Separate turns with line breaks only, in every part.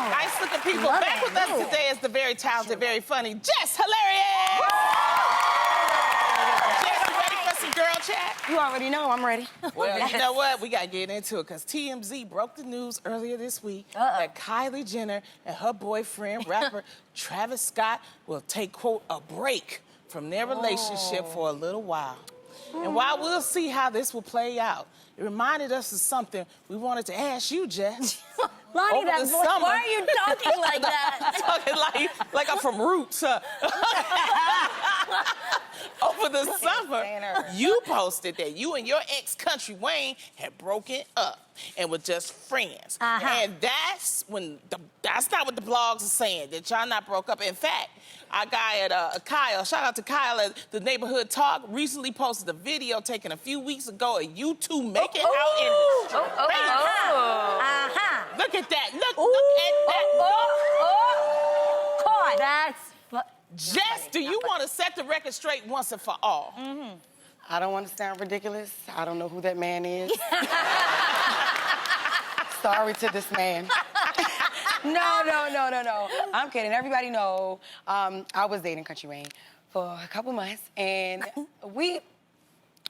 Nice looking people.
Love
Back
it.
with us today is the very talented, very funny Jess Hilarious. Jess, you ready for some girl chat?
You already know I'm ready.
Well, you know what? We got to get into it because TMZ broke the news earlier this week that Kylie Jenner and her boyfriend, rapper Travis Scott, will take, quote, a break from their relationship for a little while. And while we'll see how this will play out, it reminded us of something we wanted to ask you, Jess.
Lonnie,
Over
that
the
voice,
summer-
why are you talking like that?
Talking like I'm from Roots. Over the summer, you posted that you and your ex-country Wayne had broken up and were just friends. And that's not what the blogs are saying, that y'all not broke up. In fact, our guy at Kyle, shout out to Kyle at the Neighborhood Talk, recently posted a video taken a few weeks ago of you two making out in the street. Look at that. Look at that.
Caught. That's...
Jess, do you want to set the record straight once and for all?
I don't want to sound ridiculous. I don't know who that man is. Sorry to this man. No. I'm kidding. Everybody know I was dating Country Wayne for a couple months, and we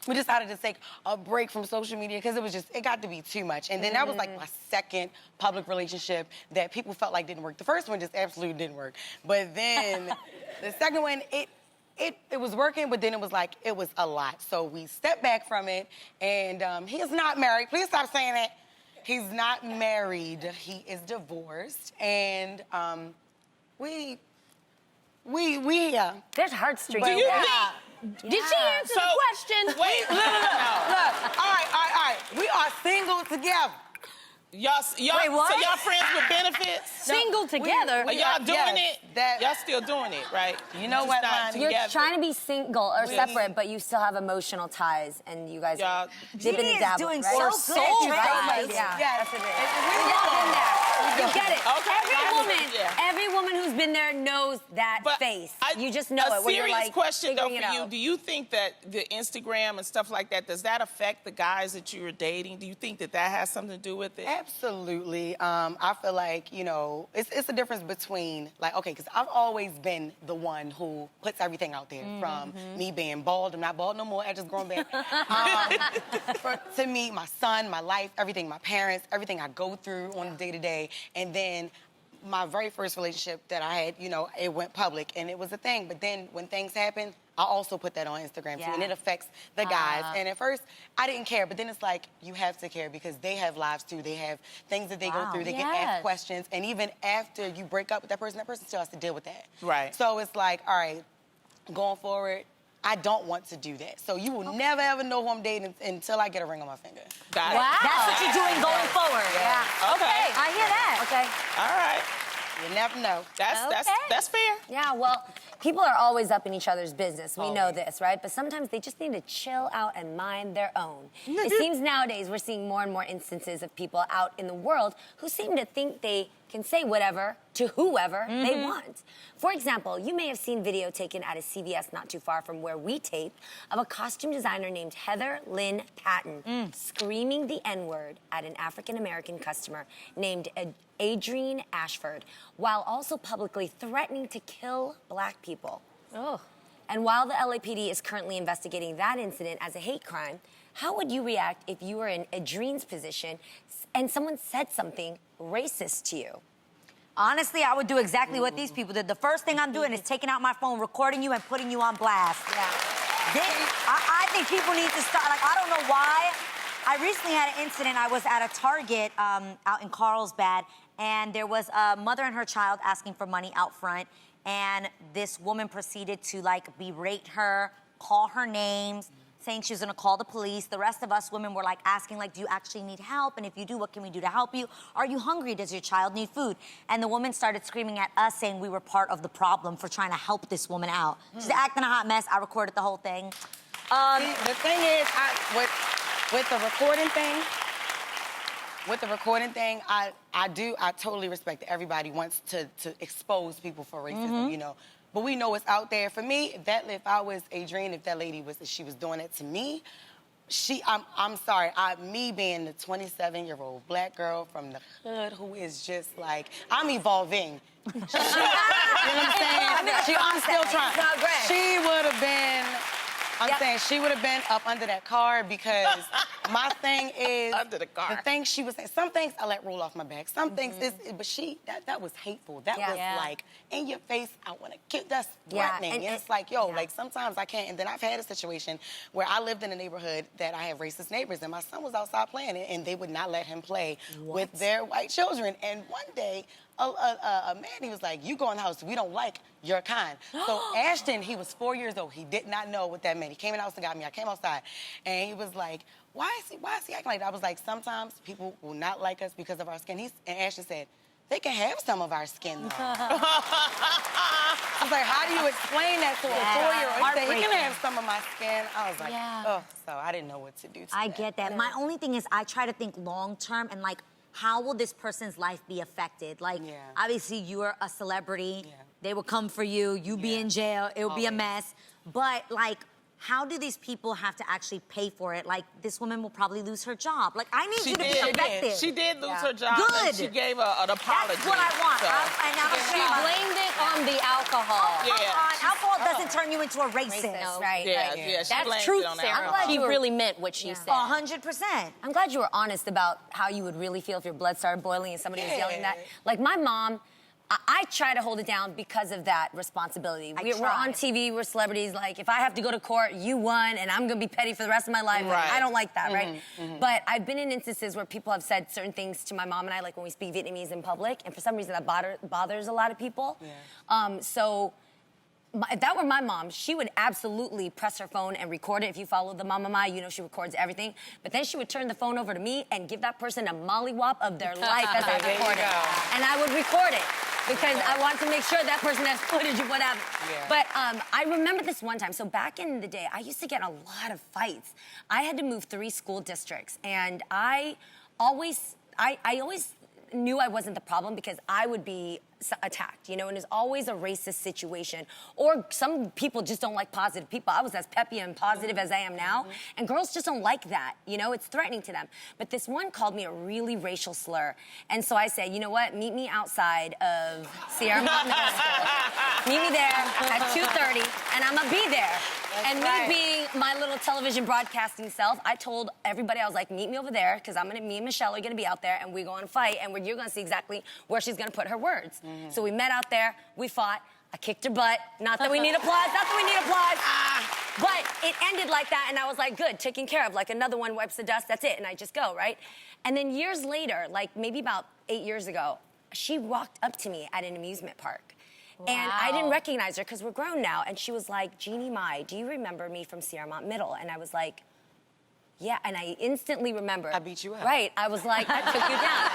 decided to take a break from social media because it got to be too much. And then that was like my second public relationship that people felt like didn't work. The first one just absolutely didn't work. But then the second one, it was working, but then it was a lot. So we stepped back from it, and he is not married. Please stop saying that. He's not married. He is divorced, and we
There's heartstrings.
Do you
Did she answer the question?
Wait,
Look. All right. We are single together.
Wait, what? So y'all friends with benefits?
Single together?
Are y'all doing it?
That-
Y'all still doing it, right?
You know what, Lonnie?
You're
together.
trying to be single or separate, but you still have emotional ties, and you guys
Y'all-
dipping and dabbling,
doing
right?
so good, right?
Yeah,
Yes.
that's it. We've all been there. You get it.
Okay.
Every woman who's been there knows that face. You just know it.
A
When you're
serious
like
question, though, for
figuring it
you.
out.
Do you think that the Instagram and stuff like that, does that affect the guys that you were dating? Do you think that has something to do with it?
Absolutely. I feel like, it's a difference between, because I've always been the one who puts everything out there, from me being bald. I'm not bald no more. I just grown back. To me, my son, my life, everything, my parents, everything I go through on a day-to-day. And then my very first relationship that I had, it went public, and it was a thing. But then when things happen, I also put that on Instagram, too, and it affects the guys. And at first, I didn't care, but then it's like, you have to care because they have lives, too. They have things that they go through. They get asked questions, and even after you break up with that person still has to deal with that.
Right.
So it's like, all right, going forward, I don't want to do that. So you will never, ever know who I'm dating until I get a ring on my finger.
Got it.
Wow.
That's what you're doing going forward.
Yeah.
Okay.
I hear that.
Okay.
All right.
You never know.
That's fair.
Yeah, well, people are always up in each other's business. We know this, right? But sometimes they just need to chill out and mind their own. It seems nowadays we're seeing more and more instances of people out in the world who seem to think they can say whatever to whoever they want. For example, you may have seen video taken at a CVS not too far from where we tape of a costume designer named Heather Lynn Patton screaming the N-word at an African-American customer named Adrienne Ashford, while also publicly threatening to kill black people. And while the LAPD is currently investigating that incident as a hate crime, how would you react if you were in Adrienne's position and someone said something racist to you?
Honestly, I would do exactly what these people did. The first thing I'm doing is taking out my phone, recording you, and putting you on blast. I think people need to start, I don't know why. I recently had an incident. I was at a Target out in Carlsbad, and there was a mother and her child asking for money out front, and this woman proceeded to, berate her, call her names, saying she was gonna call the police. The rest of us women were asking, do you actually need help? And if you do, what can we do to help you? Are you hungry? Does your child need food? And the woman started screaming at us, saying we were part of the problem for trying to help this woman out. She's acting a hot mess. I recorded the whole thing.
The thing is, with the recording thing, I totally respect that everybody wants to expose people for racism, But we know it's out there. For me, if I was Adrienne, if she was doing it to me, I'm sorry. Me being the 27-year-old black girl from the hood who is just like, I'm evolving. You know what I'm saying? I'm still trying.
It's not great.
She would have been. I'm saying she would have been up under that car because my thing is
Under the car.
The thing she was saying. Some things I let roll off my back. Some things but that was hateful. That was like in your face. I want to kill. That's threatening. And it's like, yo, like sometimes I can't. And then I've had a situation where I lived in a neighborhood that I have racist neighbors, and my son was outside playing it, and they would not let him play with their white children. And one day, a man, he was like, you go in the house, we don't like your kind. So Ashton, he was 4 years old. He did not know what that meant. He came in the house and got me. I came outside, and he was like, why is he acting like that? I was like, sometimes people will not like us because of our skin. And Ashton said, they can have some of our skin, though. I was like, how do you explain that to a 4-year-old? He said, he can have some of my skin. I was like, oh, so I didn't know what to do to
I get that. My only thing is I try to think long term and like, how will this person's life be affected? Like, obviously, you're a celebrity. They will come for you. You be in jail. It'll be a mess. But, like, how do these people have to actually pay for it? Like, this woman will probably lose her job. Like, I need you to be effective.
She did lose her job.
Good.
And she gave an apology.
That's what I want.
So.
She blamed it on the alcohol.
Alcohol doesn't turn you into a racist.
Right.
Yeah, she
That's
blamed
truth,
it on
Sarah.
alcohol.
I'm glad she really meant what she said.
100%.
I'm glad you were honest about how you would really feel if your blood started boiling and somebody was yelling that. Like, my mom, I try to hold it down because of that responsibility. We're on TV, we're celebrities. Like, if I have to go to court, you won, and I'm gonna be petty for the rest of my life. Right. I don't like that, right? But I've been in instances where people have said certain things to my mom and I, like when we speak Vietnamese in public, and for some reason that bothers a lot of people. If that were my mom, she would absolutely press her phone and record it. If you follow the Mama Mai, you know she records everything. But then she would turn the phone over to me and give that person a mollywop of their life as I record it. And I would record it because I want to make sure that person has footage of what happened. But I remember this one time. So back in the day, I used to get in a lot of fights. I had to move 3 school districts, and I always knew I wasn't the problem because I would be attacked, you know, and it's always a racist situation. Or some people just don't like positive people. I was as peppy and positive as I am now, and girls just don't like that, you know, it's threatening to them. But this one called me a really racial slur, and so I said, you know what, meet me outside of Sierra Middle School. Meet me there at 2:30, and I'm gonna be there. And me being my little television broadcasting self, I told everybody, I was like, meet me over there, because me and Michelle are gonna be out there, and we're gonna fight, and you're gonna see exactly where she's gonna put her words. So we met out there, we fought, I kicked her butt. Not that we need applause, But it ended like that, and I was like, good, taken care of. Like another one wipes the dust, that's it, and I just go, right? And then years later, like maybe about 8 years ago, she walked up to me at an amusement park. Wow. And I didn't recognize her because we're grown now. And she was like, Jeannie Mai, do you remember me from Sierramont Middle? And I was like, yeah, and I instantly remember.
I beat you up.
Right, I was like, I took you down.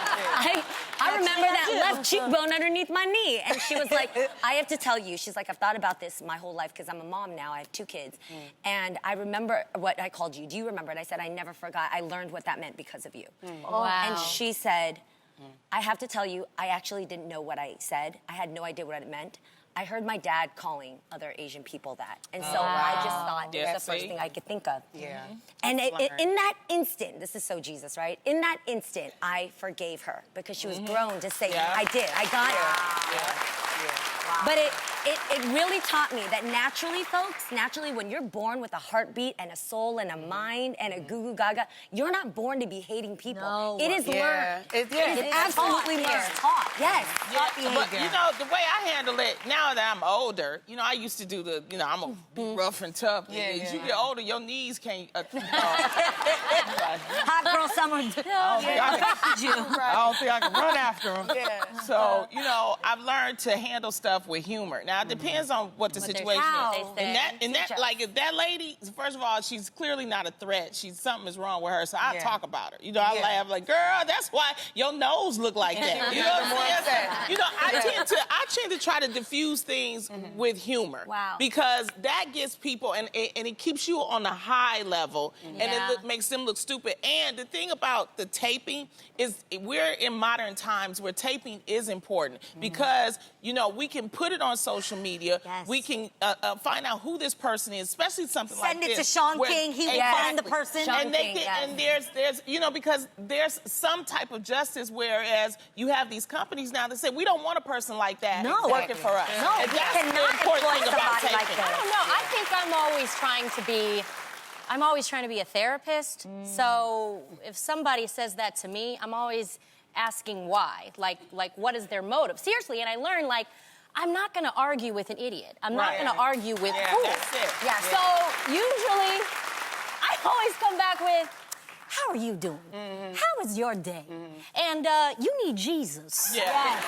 I remember that left cheekbone underneath my knee. And she was like, I have to tell you, she's like, I've thought about this my whole life because I'm a mom now, I have 2 kids. And I remember what I called you. Do you remember it? I said, I never forgot. I learned what that meant because of you.
Wow.
And she said, I have to tell you, I actually didn't know what I said. I had no idea what it meant. I heard my dad calling other Asian people that. And so I just thought it was the first thing I could think of.
Yeah.
And in that instant, this is so Jesus, right? In that instant, I forgave her because she was grown to say, I did, I got her. But it really taught me that naturally, folks, when you're born with a heartbeat and a soul and a mind and a goo goo gaga, you're not born to be hating people. No. It is learned. It is absolutely learned.
It's taught.
Yes.
But, you know, the way I handle it, now that I'm older, you know, I used to do I'm going to be rough and tough. As you get older, your knees can't...
Hot girl summer.
I don't think I can run after them. So, you know, I've learned to handle stuff with humor. Now, it depends on what the situation is. And that, like, if that lady, first of all, she's clearly not a threat. Something is wrong with her, so I talk about her. You know, I laugh like, girl, that's why your nose look like that. You know what I'm saying? You know, I tend to try to diffuse things with humor.
Wow.
Because that gets people, and it keeps you on a high level, and it makes them look stupid. And the thing about the taping is we're in modern times where taping is important because, you know, we can put it on social media.
Yes.
We can find out who this person is, especially something like
Send
this.
it to Sean
where-
King. He will
Exactly.
find the person.
Sean
And, they
King,
can,
yes.
and there's, you know, because there's some type of justice, whereas you have these companies now that say, we don't want a person like that
No.
working for us.
No,
and
we
that's the
cannot
important
employ
thing about
somebody like
taking.
that.
I don't know. I think I'm always trying to be a therapist. So if somebody says that to me, I'm always asking why. Like what is their motive? Seriously, and I learned, like, I'm not going to argue with an idiot. I'm not going to argue with fools.
That's it.
Yeah.
So usually, I always come back with, how are you doing? How is your day? And you need Jesus.
Yeah.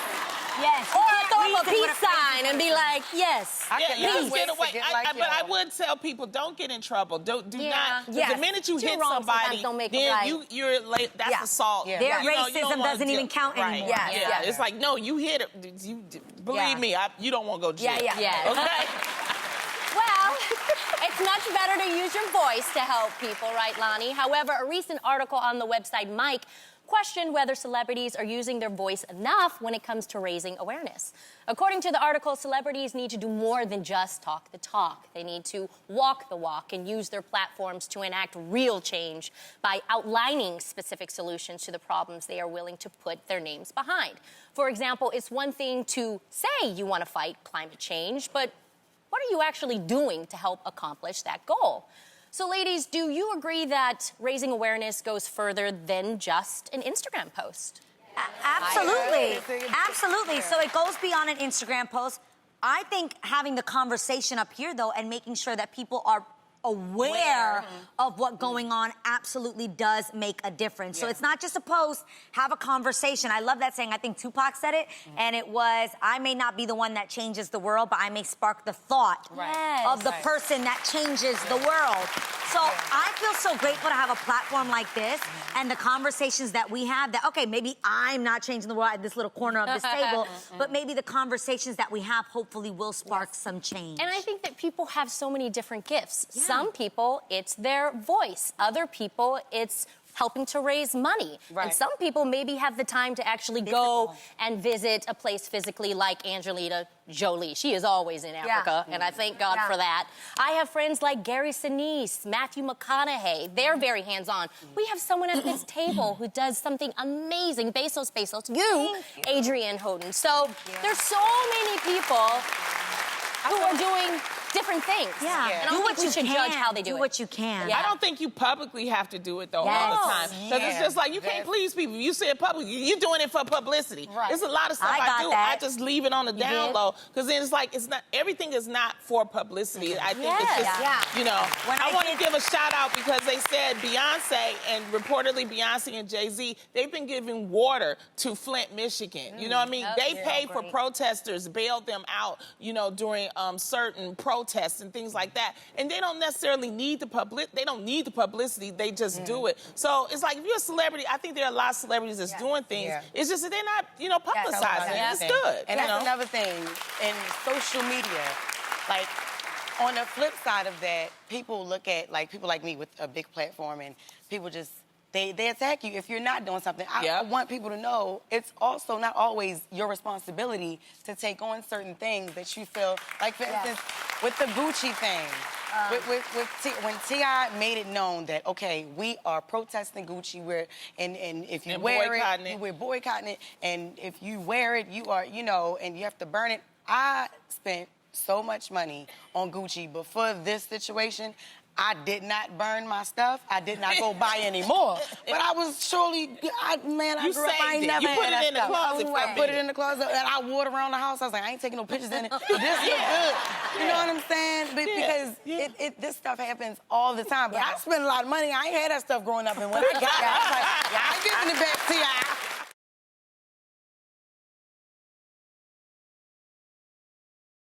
Yes.
Or I'll throw him a
Reason with
peace
a crazy
sign and be like, yes.
I
Yeah,
cannot
you
wait
get
to
away.
get like
But I
y'all.
would tell people, don't get in trouble. Do
Yeah.
not. 'cause
Yes.
The minute you
Two
hit
wrongs
somebody,
sometimes don't make a
then
right.
you're late. That's
Yeah.
assault.
Yeah.
Their
You know, you don't
racism
wanna
doesn't even count
right.
anymore.
Yeah,
Yeah.
yeah.
It's like, no, you hit it. Believe me, you don't want to go to jail.
Yeah, yeah.
Okay.
Well, it's much better to use your voice to help people, right, Lonnie? However, a recent article on the website Mike questioned whether celebrities are using their voice enough when it comes to raising awareness. According to the article, celebrities need to do more than just talk the talk. They need to walk the walk and use their platforms to enact real change by outlining specific solutions to the problems they are willing to put their names behind. For example, it's one thing to say you want to fight climate change, but what are you actually doing to help accomplish that goal? So, ladies, do you agree that raising awareness goes further than just an Instagram post?
Absolutely. Absolutely. So it goes beyond an Instagram post. I think having the conversation up here, though, and making sure that people are aware of what's going on absolutely does make a difference. So it's not just a post, have a conversation. I love that saying. I think Tupac said it, and it was, I may not be the one that changes the world, but I may spark the thought of the person that changes the world. So I feel so grateful to have a platform like this and the conversations that we have that, okay, maybe I'm not changing the world at this little corner of this table, but maybe the conversations that we have hopefully will spark some change.
And I think that people have so many different gifts. Some people, it's their voice. Other people, it's helping to raise money.
Right.
And some people maybe have the time to actually go and visit a place physically, like Angelina Jolie. She is always in Africa, and I thank God for that. I have friends like Gary Sinise, Matthew McConaughey. They're very hands-on. We have someone at this table who does something amazing. Bezos, you, Adrienne Houghton. So there's so many people who are doing different things.
Yeah.
And I don't think we should judge how they do it.
Do what you can.
Yeah.
I don't think you publicly have to do it, though, all the time. Because it's just like, you can't please people. You say it publicly, you're doing it for publicity.
Right.
There's a lot of stuff
I
I
got
do.
that.
I just leave it on the down
did?
low. Because then it's like, it's not, everything is not for publicity. I think it's
Yes.
just, you know.
When
I
I
want to
did-
give a shout out because they said Beyonce and reportedly Beyonce and Jay-Z, they've been giving water to Flint, Michigan. You know what I mean? They pay for protesters, bailed them out, you know, during certain protests and things like that. And they don't necessarily need the publicity, they just do it. So it's like, if you're a celebrity, I think there are a lot of celebrities that's doing things.
Yeah.
It's just that they're not, you know, publicizing it. It's
Yeah.
good.
And
you
that's
know?
another thing in social media. Like, on the flip side of that, people look at, like, people like me with a big platform, and people just, they attack you if you're not doing something. I want people to know it's also not always your responsibility to take on certain things that you feel, like, for instance, with the Gucci thing. When T.I. made it known that, okay, we are protesting Gucci, and if you wear it, we're boycotting it, and if you wear it, you are, you know, and you have to burn it. I spent so much money on Gucci before this situation. I did not burn my stuff. I did not go buy any more. But I was surely, I grew up, I ain't never had that stuff. I put it in the closet, and I wore it around the house. I was like, I ain't taking no pictures in it. But this look good. You know what I'm saying? Because this stuff happens all the time. But I spent a lot of money. I ain't had that stuff growing up. And when I got it, I was like, yeah, I'm giving it back to you.